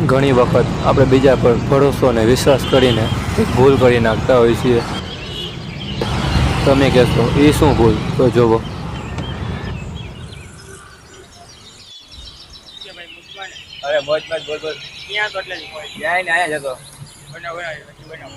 ઘણી વખત આપણે બીજા પર ભરોસો અને વિશ્વાસ કરીને ભૂલ કરી નાખતા હોઈએ છીએ. તમે કહેશો એ શું ભૂલ? તો જુઓ. અરે મોજ મોજ બોલ બોલ. ક્યાં તો એટલે ક્યાંય ને આયા જતો. બનાવ બનાવ.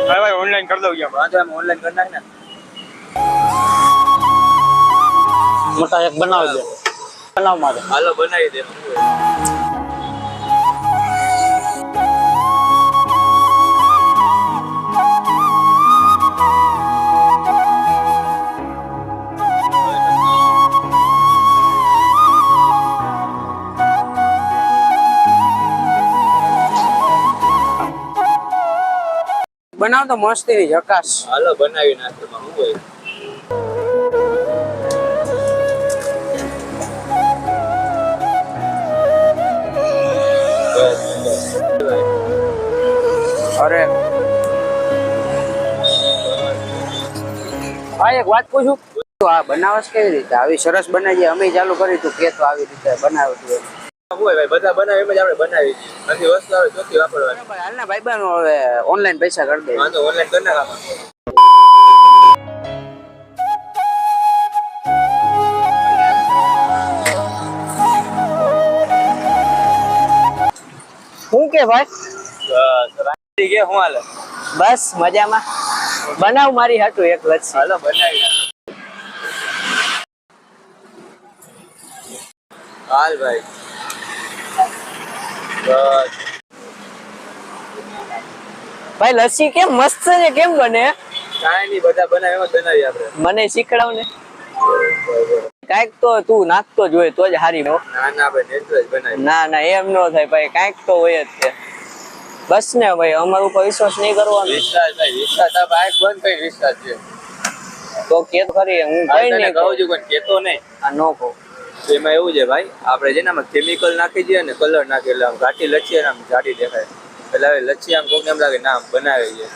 ભાઈ ઓનલાઈન કરી દઉં ગયા. વાંધો એમ ઓનલાઈન કરી નાખ ને. મોટા એક બનાવી દે. બનાવ મારે. હાલો બનાવી દે. બનાવ તો મસ્તી જકાશ. હાલો બનાવી નાખ. શું હોય અરે હા એક વાત પૂછું. આ બનાવસ કેવી રીતે? આવી સરસ બનાવી અમે ચાલુ કરી તું કે તો આવી રીતે બનાવ્યું તું. હોય ભાઈ બધા બનાવે એમ જ આપણે બનાવી નથી વસ્તુ આવે ચોખ્ખી વાપરવાની. બરાબર હાલના ભાઈબંધ હવે ઓનલાઈન પૈસા કરી દે. વાંધો ઓનલાઈન કરી નાખ. શું કે ભાઈ? બસ કે હું હાલે? બસ મજામાં. બનાવ મારી હાટુ એક લચ્છી. હાલો બનાવી નાખ. હાલ ભાઈ બસ. ભાઈ લસ્સી કેમ મસ્ત છે, કેમ બને? કાંઈ નહીં બધા બનાવે એમ જ બનાવીએ આપણે. મને શીખડાવ ને. કાંઈક તો તું નાખતો જ હોય તો જ હારી. ના ના ભાઈ નેચરલ જ બનાવી. ના ના એમ ન થાય ભાઈ, કાંઈક તો હોય જ છે. બસ ને ભાઈ અમાર ઉપર વિશ્વાસ નહીં કરવાનો. વિશ્વાસ ભાઈ વિશ્વાસ આ બાઈક બંધ કઈ વિશ્વાસ છે તો કે ખરી હું કઈ નહીં કહું છું પણ કેતો નહીં. આ નો કહું. એમાં એવું છે ભાઈ આપણે જેને આમાં કેમિકલ નાખી દઈએ ને કલર નાખી એટલે આમ ઘાટી લચ્છી આમ જાડી દેખાય. એટલે હવે લચ્છી આમ કોઈને એમ લાગે ના આમ બનાવે છે.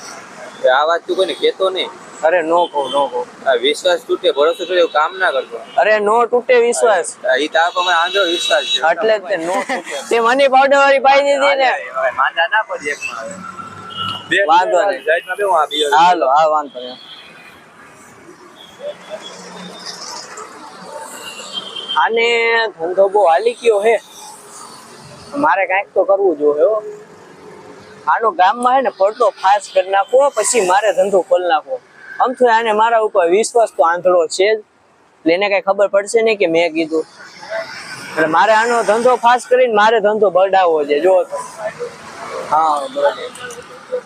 આ વાત તું કોઈને કેતો નહીં. અરે નો કહું નો કહું. આ વિશ્વાસ તૂટે ભરોસો તૂટે એવું કામ ના કરતો. અરે નો તૂટે વિશ્વાસ. ઈ તો આપણને આંધળો વિશ્વાસ છે એટલે જ તે નો તૂટે. તે મની પાવડર વાળી પાઈ દીધી ને. હવે માંદા ના પડી એકમાં હવે. વાંધો નહીં. સાઈડમાં બેહું આ બીજો. હાલો હા વાંધો નહીં. આને ધંધો બહુ હાલી ગયો હે. મારે કાંઈક તો કરવું જોઈએ હો. આનો ગામમાં હે ને પડતો ફાસ કરી નાખવો પછી મારે ધંધો ખોલી નાખવો. આમ તો આને મારા ઉપર વિશ્વાસ તો આંધળો છે જ. એટલે એને કઈ ખબર પડશે નહીં કે મેં કીધું. એટલે મારે આનો ધંધો ફાસ કરીને મારે ધંધો બઢાવવો છે. જો હા બરાબર.